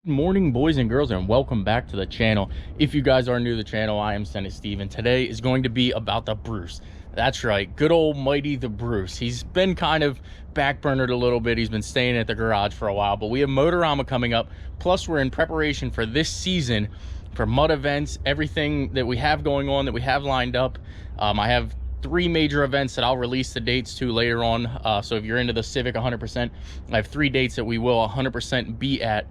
Morning, boys and girls, and welcome back to the channel. If you guys are new to the channel, I am SendIt Steve, and today is going to be about the Bruce. That's right, good old mighty the Bruce. He's been kind of backburnered a little bit. He's been staying at the garage for a while, but we have Motorama coming up. Plus, we're in preparation for this season for mud events, everything that we have going on, that we have lined up. I have 3 major events that I'll release the dates to later on. So if you're into the Civic 100%, I have 3 dates that we will 100% be at.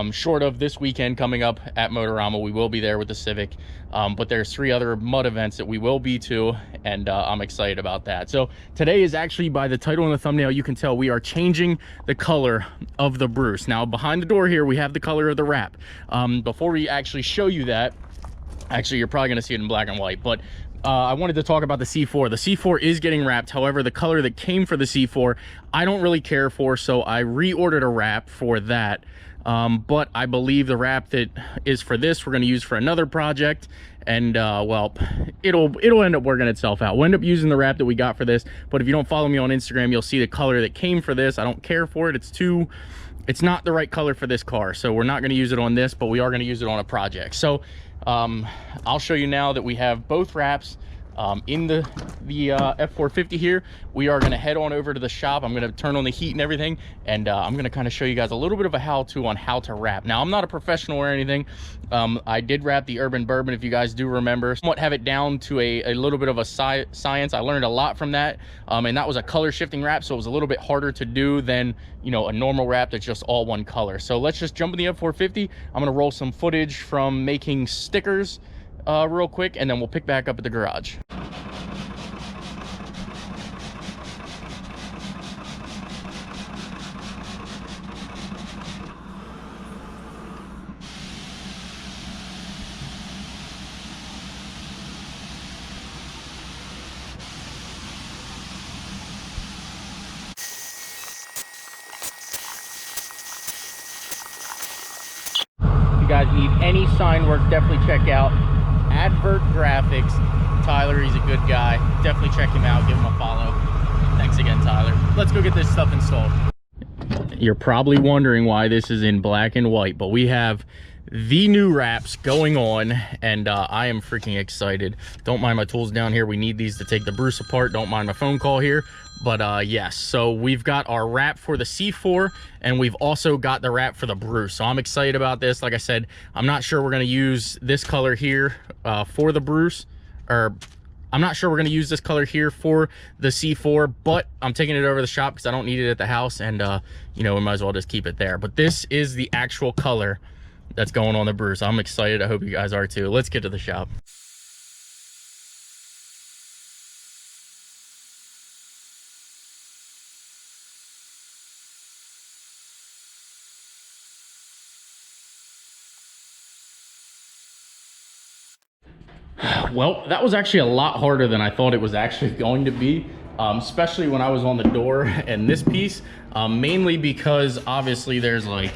Short of this weekend coming up at Motorama, we will be there with the Civic, but there's 3 other mud events that we will be to, and I'm excited about that. So today is actually, by the title and the thumbnail, you can tell we are changing the color of the Bruce. Now behind the door here we have the color of the wrap. Before we actually show you that, actually you're probably going to see it in black and white, but I wanted to talk about the C4. The C4 is getting wrapped. However, the color that came for the C4 I don't really care for, so I reordered a wrap for that. But I believe the wrap that is for this we're going to use for another project, and well, it'll end up working itself out. We'll end up using the wrap that we got for this, but if you don't follow me on Instagram, you'll see the color that came for this. I don't care for it. It's not the right color for this car, so we're not going to use it on this, but we are going to use it on a project. So I'll show you now that we have both wraps in the F450 here. We are going to head on over to the shop. I'm going to turn on the heat and everything, and I'm going to kind of show you guys a little bit of a how-to on how to wrap. Now, I'm not a professional or anything. I did wrap the Urban Bourbon, if you guys do remember. Somewhat have it down to a little bit of a science. I learned a lot from that, and that was a color shifting wrap, so it was a little bit harder to do than, you know, a normal wrap that's just all one color. So let's just jump in the F450. I'm going to roll some footage from making stickers real quick, and then we'll pick back up at the garage. If you guys need any sign work, definitely check out Advert Graphics. Tyler, he's a good guy. Definitely check him out, give him a follow. Thanks again, Tyler. Let's go get this stuff installed. You're probably wondering why this is in black and white, but we have the new wraps going on, and I am freaking excited. Don't mind my tools down here. We need these to take the Bruce apart. Don't mind my phone call here. But yes, so we've got our wrap for the C4, and we've also got the wrap for the Bruce. So I'm excited about this. Like I said, I'm not sure we're going to use this color here for the Bruce, or I'm not sure we're going to use this color here for the C4, but I'm taking it over to the shop because I don't need it at the house, and you know, we might as well just keep it there. But this is the actual color that's going on the Bruce. I'm excited. I hope you guys are too. Let's get to the shop. Well, that was actually a lot harder than I thought it was actually going to be, especially when I was on the door and this piece, mainly because obviously there's like,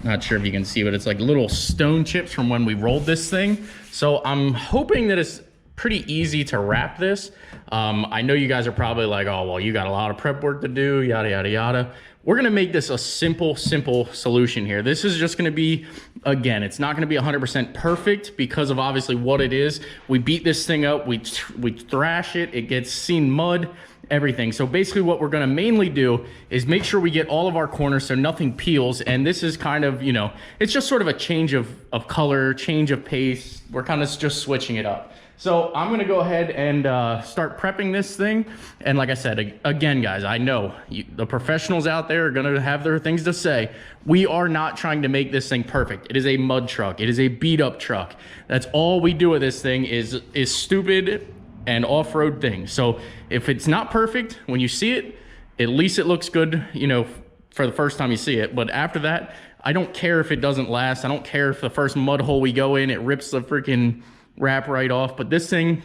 not sure if you can see, but it's like little stone chips from when we rolled this thing. So I'm hoping that it's pretty easy to wrap this. I know you guys are probably like, oh, well, you got a lot of prep work to do, yada, yada, yada. We're gonna make this a simple solution here. This is just gonna be, again, it's not gonna be 100% perfect because of obviously what it is. We beat this thing up, we thrash it, it gets seen mud, everything. So basically what we're gonna mainly do is make sure we get all of our corners so nothing peels. And this is kind of, you know, it's just sort of a change of color, change of pace. We're kind of just switching it up. So I'm gonna go ahead and start prepping this thing. And like I said, again, guys, I know the professionals out there are gonna have their things to say. We are not trying to make this thing perfect. It is a mud truck. It is a beat up truck. That's all we do with this thing is stupid and off-road things. So if it's not perfect, when you see it, at least it looks good, you know, for the first time you see it. But after that, I don't care if it doesn't last. I don't care if the first mud hole we go in, it rips the freaking wrap right off. But this thing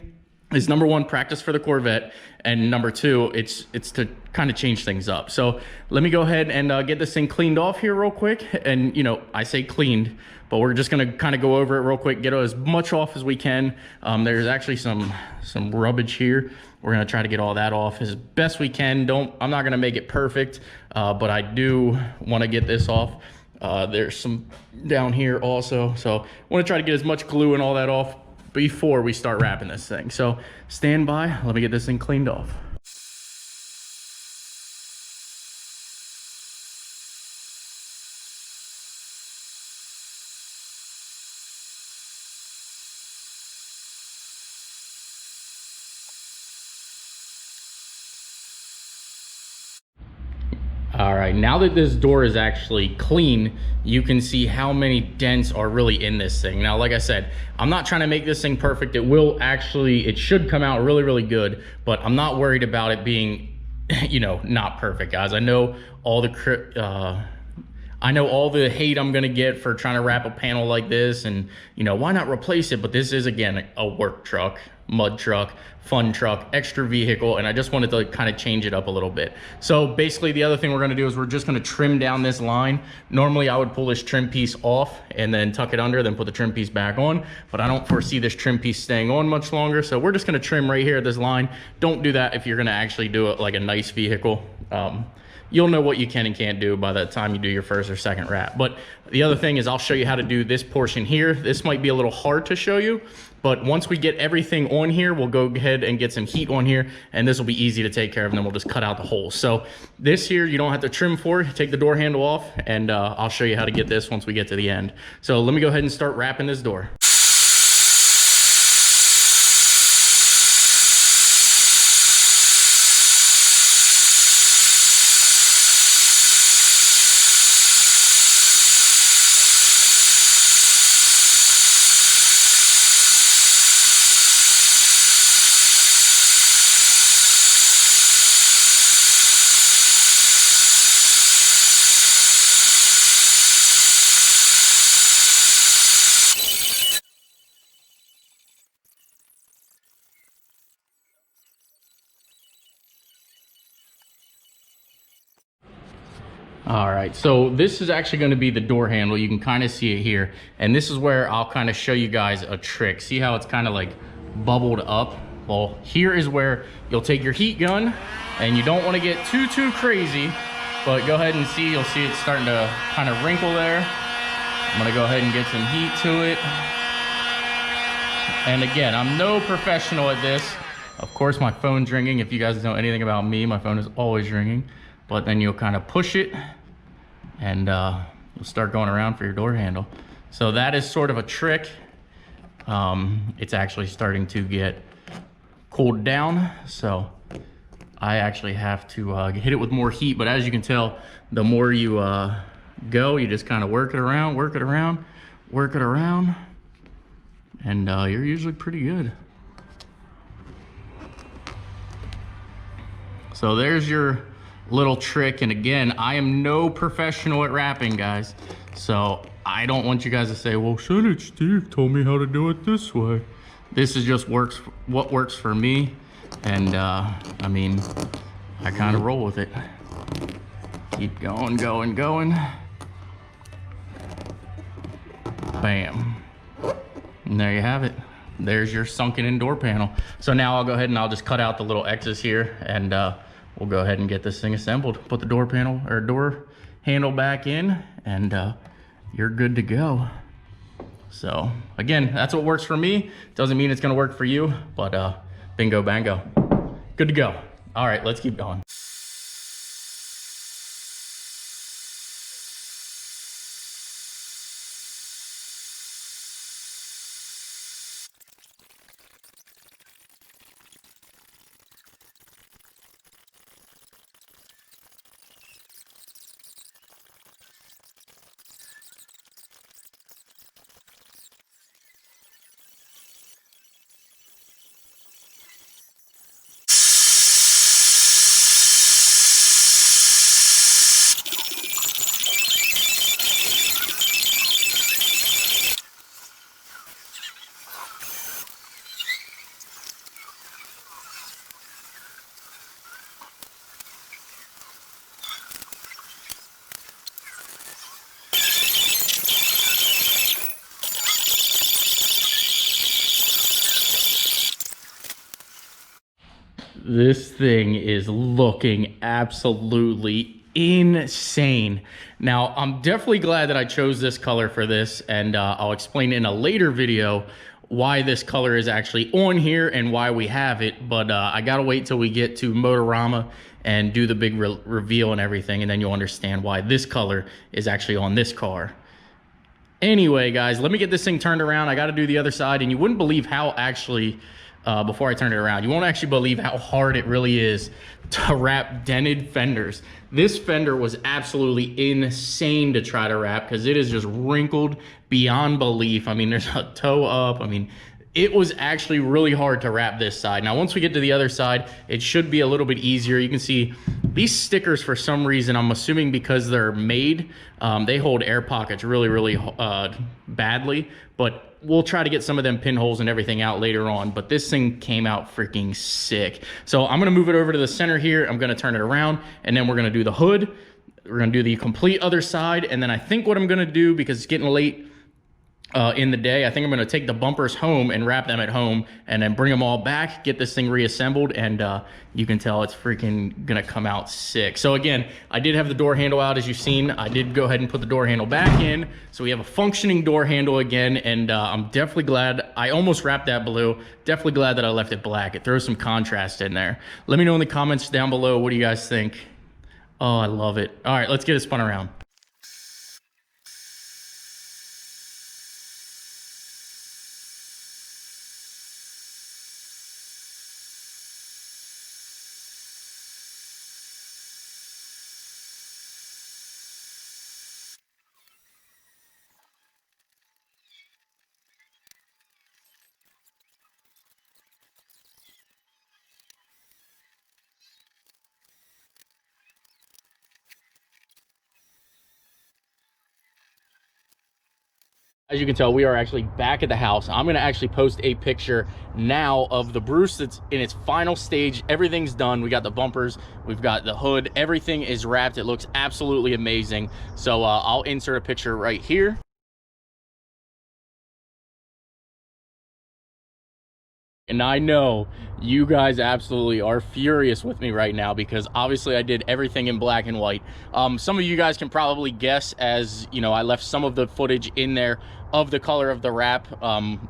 is, number one, practice for the Corvette, and number two, it's to kind of change things up. So let me go ahead and get this thing cleaned off here real quick. And you know, I say cleaned, but we're just gonna kind of go over it real quick, get as much off as we can. There's actually some rubbish here. We're gonna try to get all that off as best we can. I'm not gonna make it perfect, but I do want to get this off There's some down here also. So I want to try to get as much glue and all that off before we start wrapping this thing. So stand by, let me get this thing cleaned off. All right, now that this door is actually clean, you can see how many dents are really in this thing. Now, like I said, I'm not trying to make this thing perfect. It should come out really, really good, but I'm not worried about it being, you know, not perfect, guys. I know all the hate I'm gonna get for trying to wrap a panel like this, and you know, why not replace it? But this is, again, a work truck, mud truck, fun truck, extra vehicle, and I just wanted to kind of change it up a little bit. So basically the other thing we're gonna do is we're just gonna trim down this line. Normally I would pull this trim piece off and then tuck it under, then put the trim piece back on, but I don't foresee this trim piece staying on much longer. So we're just gonna trim right here at this line. Don't do that if you're gonna actually do it like a nice vehicle. You'll know what you can and can't do by the time you do your first or second wrap. But the other thing is I'll show you how to do this portion here. This might be a little hard to show you, but once we get everything on here, we'll go ahead and get some heat on here, and this will be easy to take care of, and then we'll just cut out the holes. So this here, you don't have to trim for. Take the door handle off, and I'll show you how to get this once we get to the end. So let me go ahead and start wrapping this door. All right, so this is actually going to be the door handle. You can kind of see it here, and this is where I'll kind of show you guys a trick. See how it's kind of like bubbled up? Well, here is where you'll take your heat gun, and you don't want to get too crazy, but go ahead and see, you'll see it's starting to kind of wrinkle there. I'm going to go ahead and get some heat to it. And again, I'm no professional at this. Of course, my phone's ringing. If you guys know anything about me, my phone is always ringing. But then you'll kind of push it, and you'll start going around for your door handle. So that is sort of a trick. It's actually starting to get cooled down, so I actually have to hit it with more heat. But as you can tell, the more you go, you just kind of work it around, and you're usually pretty good. So there's your little trick, and again, I am no professional at wrapping, guys, so I don't want you guys to say, well, SendIt Steve told me how to do it this way. This is just what works for me, and I mean, I kind of roll with it. Keep going. Bam. And there you have it. There's your sunken in door panel. So now I'll go ahead and I'll just cut out the little X's here, and we'll go ahead and get this thing assembled. Put the door panel or door handle back in, and you're good to go. So again, that's what works for me. Doesn't mean it's gonna work for you, but bingo bango. Good to go. All right, let's keep going. This thing is looking absolutely insane. Now, I'm definitely glad that I chose this color for this, and I'll explain in a later video why this color is actually on here and why we have it. But I gotta wait till we get to Motorama and do the big reveal and everything, and then you'll understand why this color is actually on this car. Anyway, guys, let me get this thing turned around. I got to do the other side, and you wouldn't believe how actually, before I turn it around, you won't actually believe how hard it really is to wrap dented fenders. This fender was absolutely insane to try to wrap because it is just wrinkled beyond belief. I mean, there's a toe up. I mean, it was actually really hard to wrap this side. Now, once we get to the other side, it should be a little bit easier. You can see these stickers, for some reason, I'm assuming because they're made, they hold air pockets really badly, but we'll try to get some of them pinholes and everything out later on. But this thing came out freaking sick. So I'm gonna move it over to the center here. I'm gonna turn it around, and then we're gonna do the hood. We're gonna do the complete other side, and then I think what I'm gonna do, because it's getting late in the day, I think I'm going to take the bumpers home and wrap them at home, and then bring them all back, get this thing reassembled, and you can tell it's freaking gonna come out sick. So again, I did have the door handle out, as you've seen. I did go ahead and put the door handle back in, so we have a functioning door handle again, and I'm definitely glad I almost wrapped that blue. Definitely glad that I left it black. It throws some contrast in there. Let me know in the comments down below, what do you guys think? Oh, I love it. All right, let's get it spun around. As you can tell, we are actually back at the house. I'm gonna actually post a picture now of the Bruce that's in its final stage. Everything's done. We got the bumpers, we've got the hood, everything is wrapped. It looks absolutely amazing. So I'll insert a picture right here. And I know you guys absolutely are furious with me right now, because obviously I did everything in black and white. Some of you guys can probably guess, as you know, I left some of the footage in there of the color of the wrap,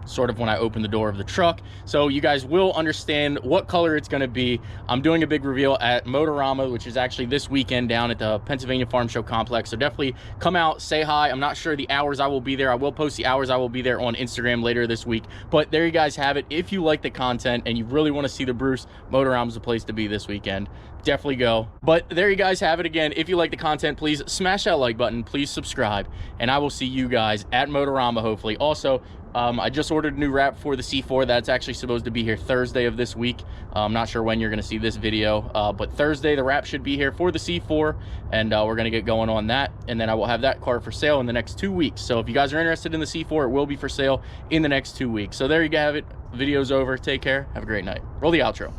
sort of when I opened the door of the truck. So you guys will understand what color it's gonna be. I'm doing a big reveal at Motorama, which is actually this weekend down at the Pennsylvania Farm Show Complex. So definitely come out, say hi. I'm not sure the hours I will be there. I will post the hours I will be there on Instagram later this week. But there you guys have it. If you like the content and you really want to see the Bruce, Motorama's the place to be this weekend. Definitely go. But there you guys have it again. If you like the content, please smash that like button, please subscribe, and I will see you guys at Motorama, hopefully. Also, I just ordered a new wrap for the C4. That's actually supposed to be here Thursday of this week. I'm not sure when you're going to see this video, but Thursday the wrap should be here for the C4, and we're going to get going on that, and then I will have that car for sale in the next 2 weeks. So if you guys are interested in the C4, it will be for sale in the next 2 weeks. So there you have it. Video's over. Take care. Have a great night. Roll the outro.